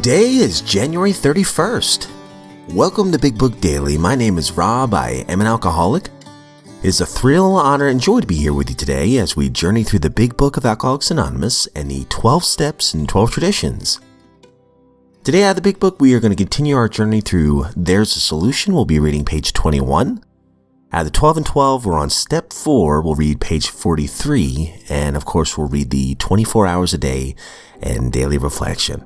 Today is January 31st. Welcome to Big Book Daily. My name is Rob. I am an alcoholic. It is a thrill, honor, and joy to be here with you today as we journey through the Big Book of Alcoholics Anonymous and the 12 Steps and 12 Traditions. Today out of the Big Book, we are going to continue our journey through There's a Solution. We'll be reading page 21. Out of the 12 and 12, we're on step 4. We'll read page 43. And of course, we'll read the 24 hours a day and daily reflection.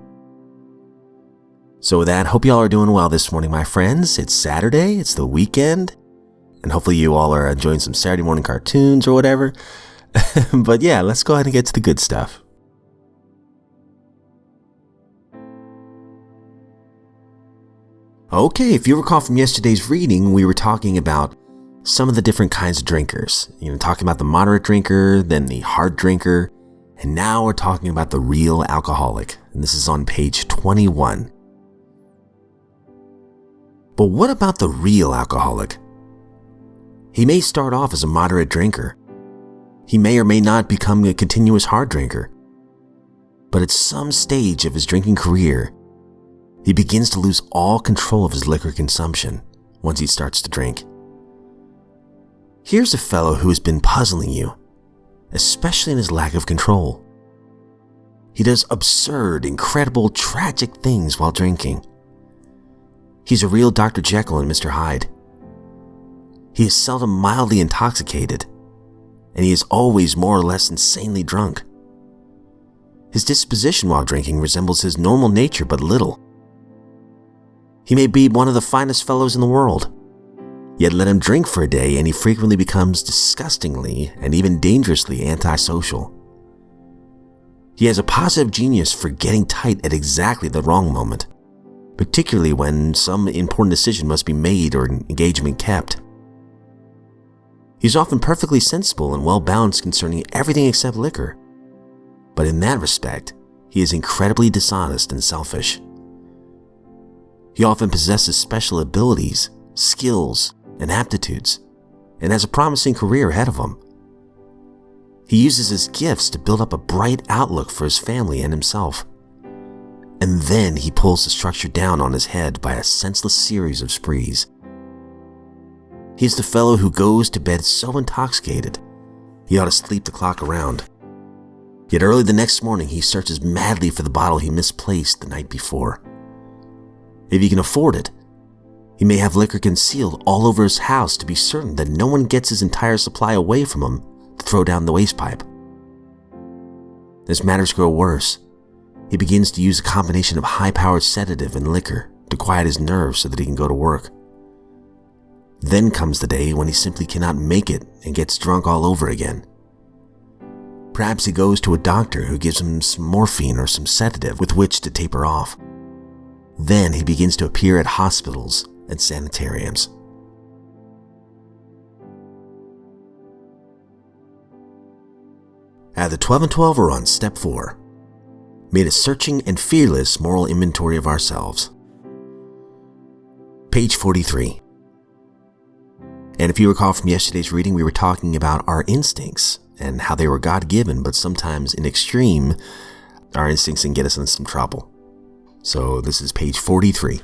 So with that, hope you all are doing well this morning, my friends. It's Saturday, it's the weekend, and hopefully you all are enjoying some Saturday morning cartoons or whatever. But yeah, let's go ahead and get to the good stuff. Okay, if you recall from yesterday's reading, we were talking about some of the different kinds of drinkers. Talking about the moderate drinker, then the hard drinker, and now we're talking about the real alcoholic. And this is on page 21. But what about the real alcoholic? He may start off as a moderate drinker. He may or may not become a continuous hard drinker. But at some stage of his drinking career, he begins to lose all control of his liquor consumption once he starts to drink. Here's a fellow who has been puzzling you, especially in his lack of control. He does absurd, incredible, tragic things while drinking. He's a real Dr. Jekyll and Mr. Hyde. He is seldom mildly intoxicated, and he is always more or less insanely drunk. His disposition while drinking resembles his normal nature but little. He may be one of the finest fellows in the world, yet let him drink for a day and he frequently becomes disgustingly and even dangerously antisocial. He has a positive genius for getting tight at exactly the wrong moment, particularly when some important decision must be made or an engagement kept. He's often perfectly sensible and well-balanced concerning everything except liquor, but in that respect, he is incredibly dishonest and selfish. He often possesses special abilities, skills, and aptitudes, and has a promising career ahead of him. He uses his gifts to build up a bright outlook for his family and himself. And then he pulls the structure down on his head by a senseless series of sprees. He's the fellow who goes to bed so intoxicated, he ought to sleep the clock around. Yet early the next morning, he searches madly for the bottle he misplaced the night before. If he can afford it, he may have liquor concealed all over his house to be certain that no one gets his entire supply away from him to throw down the wastepipe. As matters grow worse, he begins to use a combination of high-powered sedative and liquor to quiet his nerves so that he can go to work. Then comes the day when he simply cannot make it and gets drunk all over again. Perhaps he goes to a doctor who gives him some morphine or some sedative with which to taper off. Then he begins to appear at hospitals and sanitariums. At the 12 and 12, we're on step 4. Made a searching and fearless moral inventory of ourselves. Page 43. And if you recall from yesterday's reading, we were talking about our instincts and how they were God-given, but sometimes in extreme, our instincts can get us in some trouble. So this is page 43.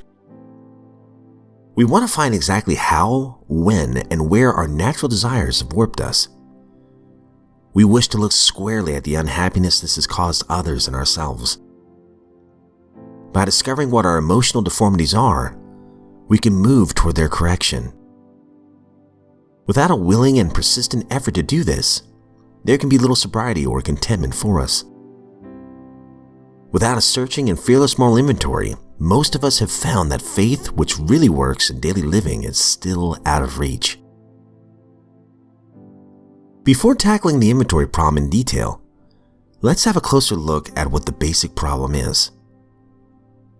We want to find exactly how, when, and where our natural desires have warped us. We wish to look squarely at the unhappiness this has caused others and ourselves. By discovering what our emotional deformities are, we can move toward their correction. Without a willing and persistent effort to do this, there can be little sobriety or contentment for us. Without a searching and fearless moral inventory, most of us have found that faith which really works in daily living is still out of reach. Before tackling the inventory problem in detail, let's have a closer look at what the basic problem is.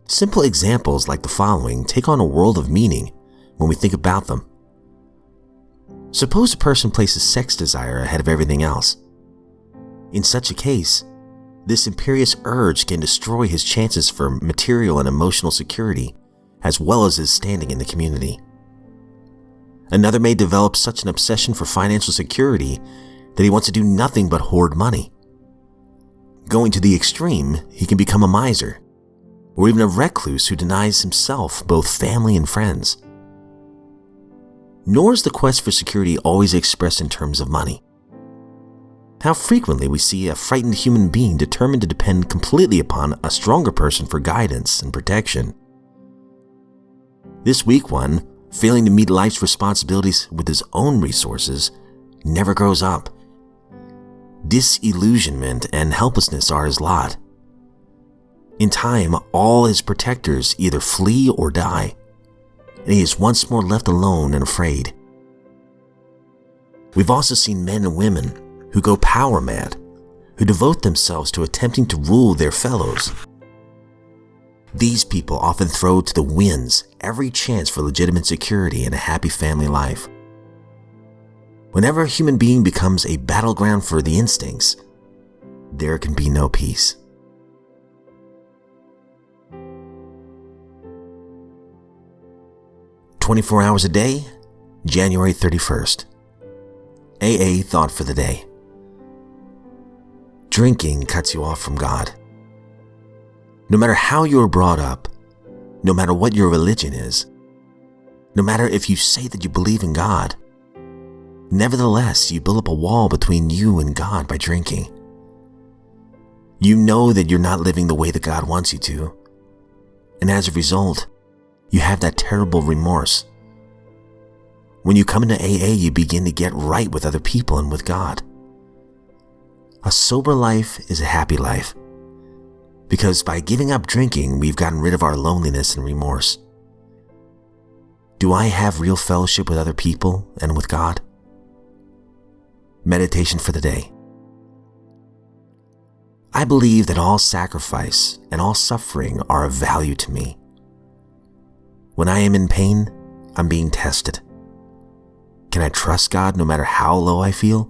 Simple examples like the following take on a world of meaning when we think about them. Suppose a person places sex desire ahead of everything else. In such a case, this imperious urge can destroy his chances for material and emotional security, as well as his standing in the community. Another may develop such an obsession for financial security that he wants to do nothing but hoard money. Going to the extreme, he can become a miser. or even a recluse who denies himself both family and friends. Nor is the quest for security always expressed in terms of money. How frequently we see a frightened human being determined to depend completely upon a stronger person for guidance and protection. This weak one, failing to meet life's responsibilities with his own resources, never grows up. Disillusionment and helplessness are his lot. In time, all his protectors either flee or die, and he is once more left alone and afraid. We've also seen men and women who go power mad, who devote themselves to attempting to rule their fellows. These people often throw to the winds every chance for legitimate security and a happy family life. Whenever a human being becomes a battleground for the instincts, there can be no peace. "24 hours a day, January 31st. AA thought for the day. Drinking cuts you off from God. No matter how you were brought up, no matter what your religion is, no matter if you say that you believe in God, nevertheless, you build up a wall between you and God by drinking. You know that you're not living the way that God wants you to, and as a result, you have that terrible remorse. When you come into AA, you begin to get right with other people and with God. A sober life is a happy life, because by giving up drinking, we've gotten rid of our loneliness and remorse. Do I have real fellowship with other people and with God? Meditation for the day. I believe that all sacrifice and all suffering are of value to me. When I am in pain, I'm being tested. Can I trust God no matter how low I feel?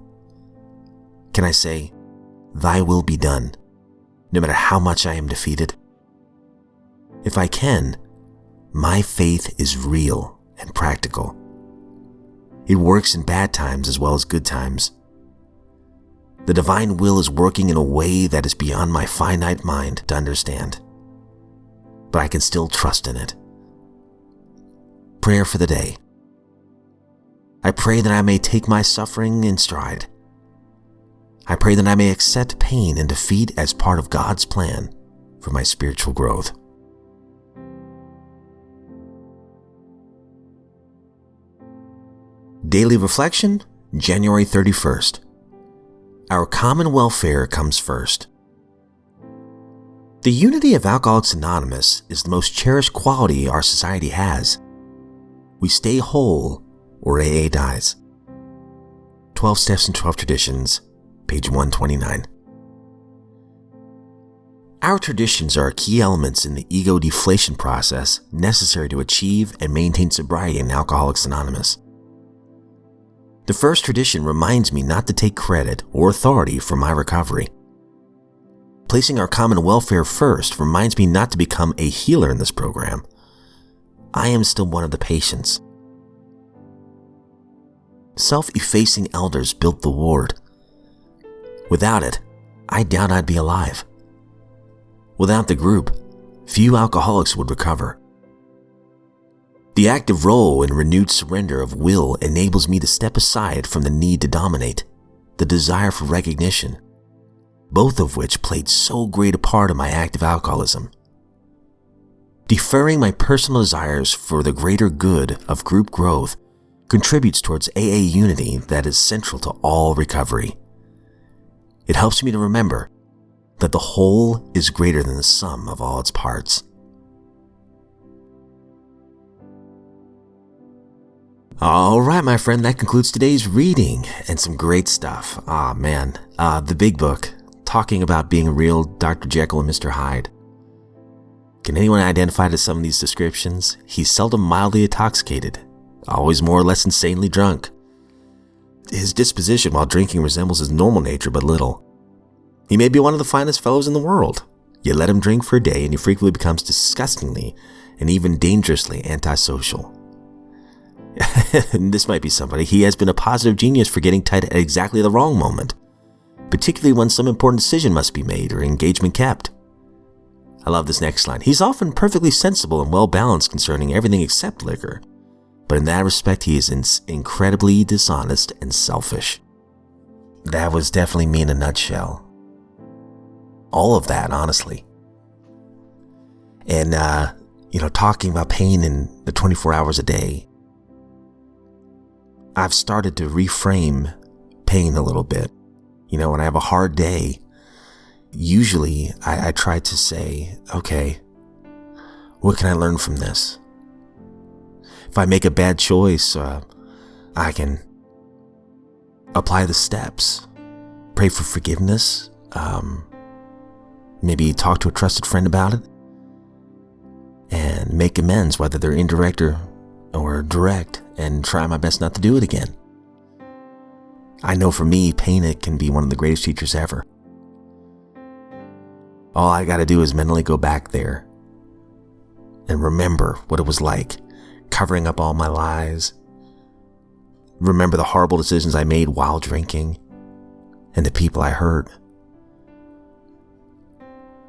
Can I say, "Thy will be done," no matter how much I am defeated? If I can, my faith is real and practical. It works in bad times as well as good times. The divine will is working in a way that is beyond my finite mind to understand, but I can still trust in it. Prayer for the day. I pray that I may take my suffering in stride. I pray that I may accept pain and defeat as part of God's plan for my spiritual growth. Daily Reflection, January 31st. Our common welfare comes first. The unity of Alcoholics Anonymous is the most cherished quality our society has. We stay whole or AA dies. 12 Steps and 12 Traditions, page 129. Our traditions are key elements in the ego deflation process necessary to achieve and maintain sobriety in Alcoholics Anonymous. The first tradition reminds me not to take credit or authority for my recovery. Placing our common welfare first reminds me not to become a healer in this program. I am still one of the patients. Self-effacing elders built the ward. Without it, I doubt I'd be alive. Without the group, few alcoholics would recover. The active role and renewed surrender of will enables me to step aside from the need to dominate, the desire for recognition, both of which played so great a part of my active alcoholism. Deferring my personal desires for the greater good of group growth contributes towards AA unity that is central to all recovery. It helps me to remember that the whole is greater than the sum of all its parts. All right, my friend, that concludes today's reading and some great stuff. The big book, talking about being a real Dr. Jekyll and Mr. Hyde. Can anyone identify to some of these descriptions? He's seldom mildly intoxicated, always more or less insanely drunk. His disposition while drinking resembles his normal nature but little. He may be one of the finest fellows in the world. You let him drink for a day and he frequently becomes disgustingly and even dangerously antisocial. This might be somebody. He has been a positive genius for getting tight at exactly the wrong moment, particularly when some important decision must be made or engagement kept. I love this next line. He's often perfectly sensible and well-balanced concerning everything except liquor, but in that respect, he is incredibly dishonest and selfish. That was definitely me in a nutshell. All of that, honestly. And, talking about pain in the 24 hours a day, I've started to reframe pain a little bit. When I have a hard day, usually I try to say, okay, what can I learn from this? If I make a bad choice, I can apply the steps, pray for forgiveness, maybe talk to a trusted friend about it, and make amends, whether they're indirect or direct, and try my best not to do it again. I know for me, pain, it can be one of the greatest teachers ever. All I got to do is mentally go back there and remember what it was like, covering up all my lies. Remember the horrible decisions I made while drinking and the people I hurt.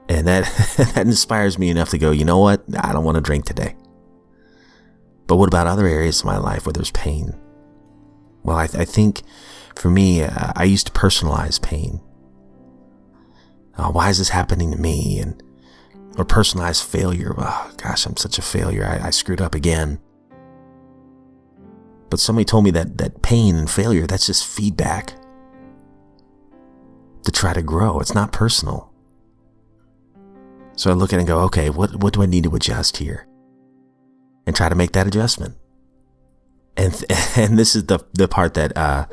And that inspires me enough to go, you know what? I don't want to drink today. But what about other areas of my life where there's pain? Well, I think for me, I used to personalize pain. Why is this happening to me? Or personalize failure. Oh, gosh, I'm such a failure. I screwed up again. But somebody told me that pain and failure, that's just feedback to try to grow. It's not personal. So I look at it and go, okay, what do I need to adjust here? And try to make that adjustment. And this is the part that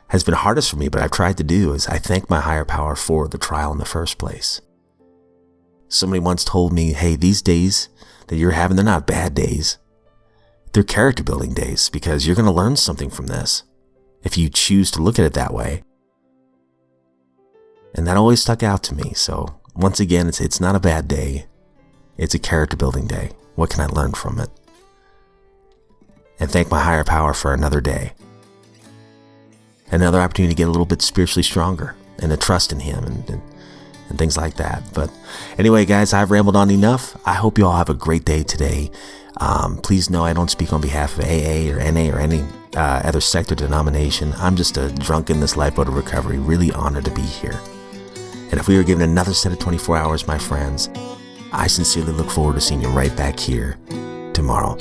has been hardest for me, but I've tried to do, is I thank my higher power for the trial in the first place. Somebody once told me, hey, these days that you're having, they're not bad days. They're character building days, because you're going to learn something from this if you choose to look at it that way. And that always stuck out to me. So once again, it's not a bad day. It's a character building day. What can I learn from it? And thank my higher power for another day. Another opportunity to get a little bit spiritually stronger and to trust in him and things like that. But anyway, guys, I've rambled on enough. I hope you all have a great day today. Please know I don't speak on behalf of AA or NA or any other sect or denomination. I'm just a drunk in this lifeboat of recovery, really honored to be here. And if we were given another set of 24 hours, my friends, I sincerely look forward to seeing you right back here tomorrow.